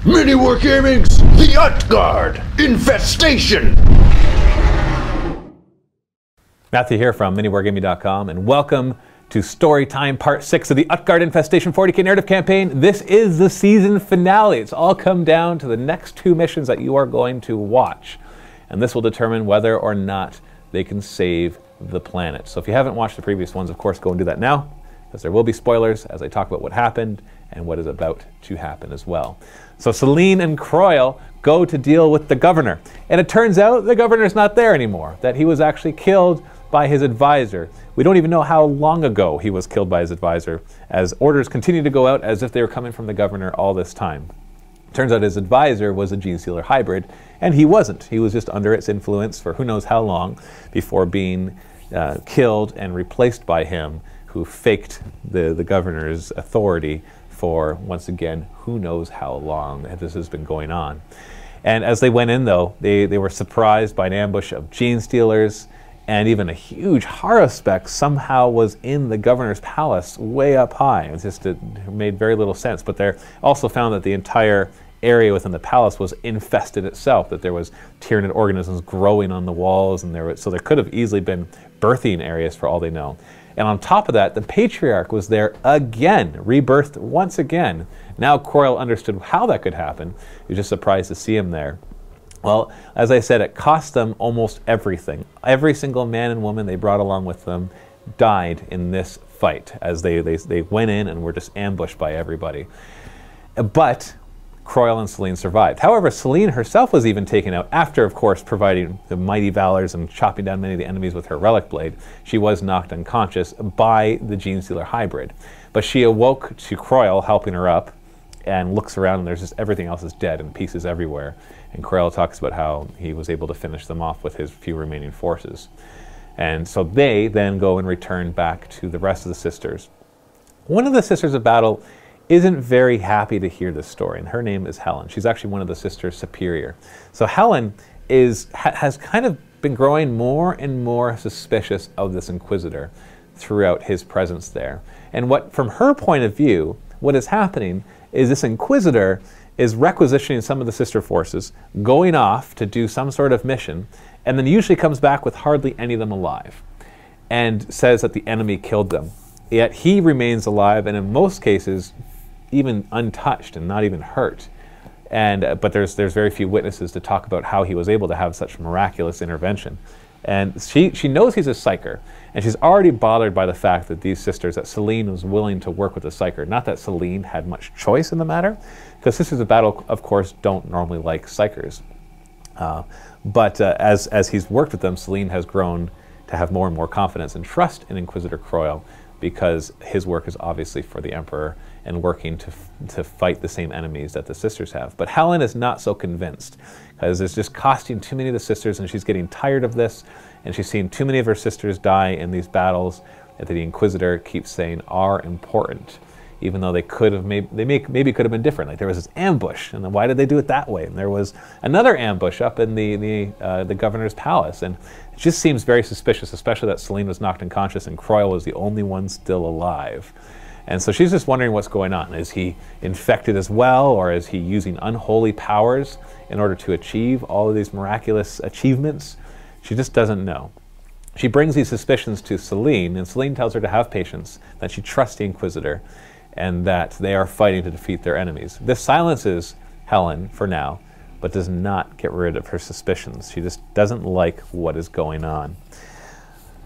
MiniWarGaming's The Utgard Infestation! Matthew here from MiniWarGaming.com, and welcome to Storytime Part 6 of the Utgard Infestation 40k narrative campaign. This is the season finale. It's all come down to the next two missions that you are going to watch, and this will determine whether or not they can save the planet. So if you haven't watched the previous ones, of course, go and do that now, because there will be spoilers as I talk about what happened and what is about to happen as well. So Celine and Croyle go to deal with the governor, and it turns out the governor's not there anymore, that he was actually killed by his advisor. We don't even know how long ago he was killed by his advisor, as orders continue to go out as if they were coming from the governor all this time. Turns out his advisor was a gene stealer hybrid, and he wasn't. He was just under its influence for who knows how long before being killed and replaced by him, who faked the governor's authority for, once again, who knows how long this has been going on. And as they went in, though, they were surprised by an ambush of gene stealers, and even a huge harrospec somehow was in the governor's palace way up high. It made very little sense. But they also found that the entire area within the palace was infested itself, that there was Tyranid organisms growing on the walls, and so there could have easily been birthing areas for all they know. And on top of that, the patriarch was there again, rebirthed once again. Now Croyle understood how that could happen. He was just surprised to see him there. Well, as I said, it cost them almost everything. Every single man and woman they brought along with them died in this fight as they went in and were just ambushed by everybody. But Croyle and Celine survived. However, Celine herself was even taken out after, of course, providing the mighty valors and chopping down many of the enemies with her relic blade. She was knocked unconscious by the gene stealer hybrid. But she awoke to Croyle helping her up and looks around, and there's just everything else is dead and pieces everywhere. And Croyle talks about how he was able to finish them off with his few remaining forces. And so they then go and return back to the rest of the sisters. One of the sisters of battle isn't very happy to hear this story, and her name is Helen. She's actually one of the sisters superior. So Helen has kind of been growing more and more suspicious of this Inquisitor throughout his presence there. And from her point of view, what is happening is this Inquisitor is requisitioning some of the sister forces, going off to do some sort of mission, and then usually comes back with hardly any of them alive, and says that the enemy killed them. Yet he remains alive, and in most cases, even untouched and not even hurt. But there's very few witnesses to talk about how he was able to have such miraculous intervention. And she knows he's a psyker, and she's already bothered by the fact that these sisters, that Celine was willing to work with a psyker. Not that Celine had much choice in the matter, because Sisters of Battle, of course, don't normally like psykers. But as he's worked with them, Celine has grown to have more and more confidence and trust in Inquisitor Croyle, because his work is obviously for the Emperor and working to fight the same enemies that the sisters have. But Helen is not so convinced, because it's just costing too many of the sisters, and she's getting tired of this, and she's seen too many of her sisters die in these battles that the Inquisitor keeps saying are important, even though they could have maybe could have been different. Like there was this ambush, and then why did they do it that way? And there was another ambush up in the governor's palace, and it just seems very suspicious, especially that Celine was knocked unconscious and Croyle was the only one still alive. And so she's just wondering what's going on. Is he infected as well, or is he using unholy powers in order to achieve all of these miraculous achievements? She just doesn't know. She brings these suspicions to Celine, and Celine tells her to have patience, that she trusts the Inquisitor, and that they are fighting to defeat their enemies. This silences Helen for now, but does not get rid of her suspicions. She just doesn't like what is going on.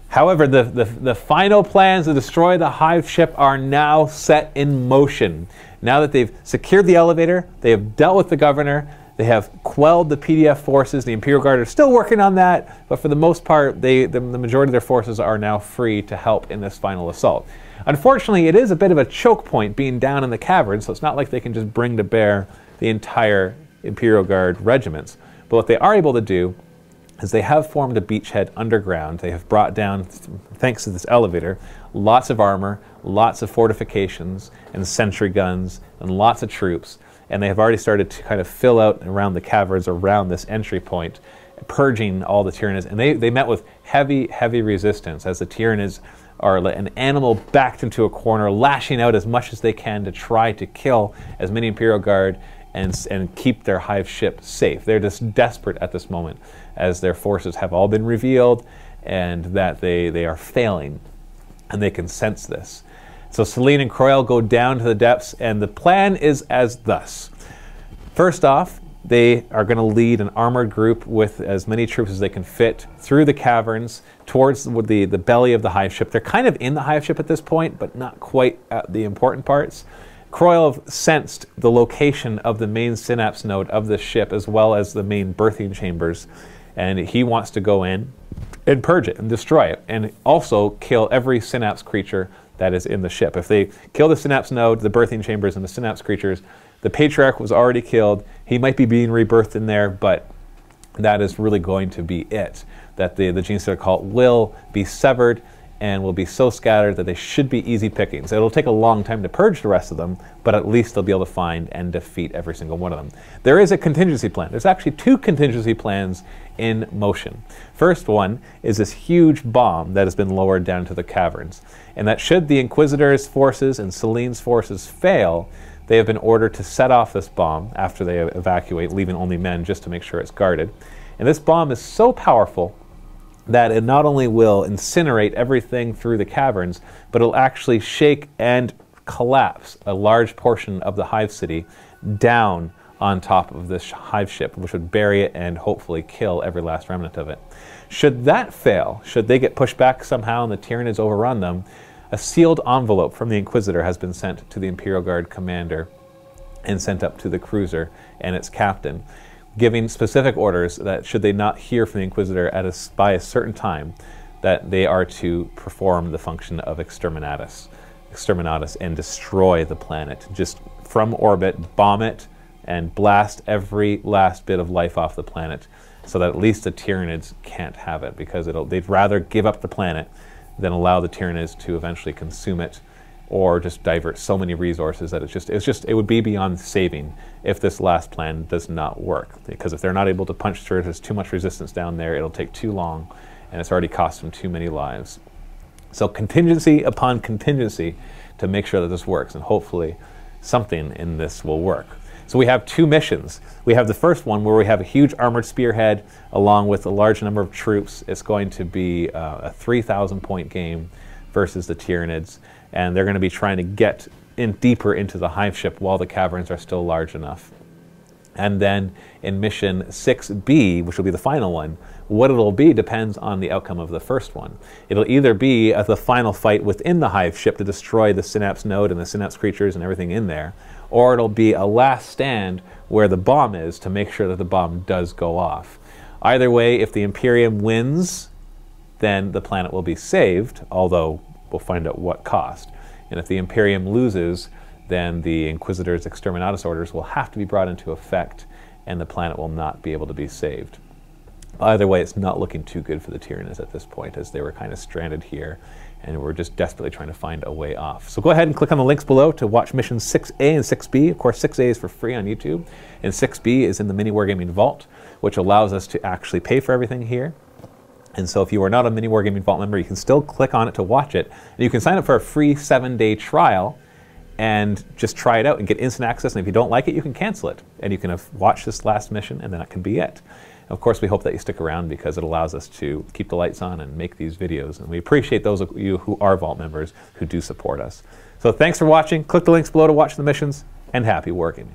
However, the final plans to destroy the hive ship are now set in motion. Now that they've secured the elevator, they have dealt with the governor, they have quelled the PDF forces. The Imperial Guard are still working on that, but for the most part, the majority of their forces are now free to help in this final assault. Unfortunately, it is a bit of a choke point being down in the cavern, so it's not like they can just bring to bear the entire Imperial Guard regiments. But what they are able to do is they have formed a beachhead underground. They have brought down, thanks to this elevator, lots of armor, lots of fortifications, and sentry guns, and lots of troops. And they have already started to kind of fill out around the caverns around this entry point, purging all the Tyranids. And they met with heavy, heavy resistance, as the Tyranids are an animal backed into a corner, lashing out as much as they can to try to kill as many Imperial Guard and keep their hive ship safe. They're just desperate at this moment, as their forces have all been revealed and that they are failing, and they can sense this. So Selene and Croyle go down to the depths, and the plan is as thus. First off, they are going to lead an armored group with as many troops as they can fit through the caverns towards the belly of the hive ship. They're kind of in the hive ship at this point, but not quite at the important parts. Croyle sensed the location of the main synapse node of the ship, as well as the main birthing chambers, and he wants to go in and purge it and destroy it, and also kill every synapse creature that is in the ship. If they kill the synapse node, the birthing chambers, and the synapse creatures, the Patriarch was already killed. He might be being rebirthed in there, but that is really going to be it. That the Genestealer cult will be severed and will be so scattered that they should be easy pickings. It'll take a long time to purge the rest of them, but at least they'll be able to find and defeat every single one of them. There is a contingency plan. There's actually 2 contingency plans in motion. First one is this huge bomb that has been lowered down to the caverns, and that should the Inquisitor's forces and Selene's forces fail, they have been ordered to set off this bomb after they evacuate, leaving only men just to make sure it's guarded. And this bomb is so powerful that it not only will incinerate everything through the caverns, but it'll actually shake and collapse a large portion of the hive city down on top of this hive ship, which would bury it and hopefully kill every last remnant of it. Should that fail, should they get pushed back somehow and the Tyranids overrun them, a sealed envelope from the Inquisitor has been sent to the Imperial Guard commander and sent up to the cruiser and its captain, giving specific orders that should they not hear from the Inquisitor by a certain time, that they are to perform the function of exterminatus and destroy the planet. Just from orbit, bomb it, and blast every last bit of life off the planet, so that at least the Tyranids can't have it, because they'd rather give up the planet than allow the Tyranids to eventually consume it, or just divert so many resources that it would be beyond saving if this last plan does not work. Because if they're not able to punch through, there's too much resistance down there, it'll take too long, and it's already cost them too many lives. So contingency upon contingency to make sure that this works, and hopefully something in this will work. So we have 2 missions. We have the first one where we have a huge armored spearhead along with a large number of troops. It's going to be a 3,000 point game versus the Tyranids, and they're going to be trying to get in deeper into the hive ship while the caverns are still large enough. And then in mission 6B, which will be the final one, what it'll be depends on the outcome of the first one. It'll either be the final fight within the hive ship to destroy the synapse node and the synapse creatures and everything in there, or it'll be a last stand where the bomb is to make sure that the bomb does go off. Either way, if the Imperium wins, then the planet will be saved, although we'll find out what cost. And if the Imperium loses, then the Inquisitor's exterminatus orders will have to be brought into effect, and the planet will not be able to be saved. Either way, it's not looking too good for the Tyranids at this point, as they were kind of stranded here, and we're just desperately trying to find a way off. So go ahead and click on the links below to watch missions 6A and 6B. Of course, 6A is for free on YouTube, and 6B is in the MiniWarGaming Vault, which allows us to actually pay for everything here. And so if you are not a MiniWarGaming Vault member, you can still click on it to watch it. And you can sign up for a free 7-day trial and just try it out and get instant access. And if you don't like it, you can cancel it. And you can watch this last mission, and then that can be it. Of course, we hope that you stick around, because it allows us to keep the lights on and make these videos. And we appreciate those of you who are Vault members who do support us. So thanks for watching. Click the links below to watch the missions, and happy wargaming.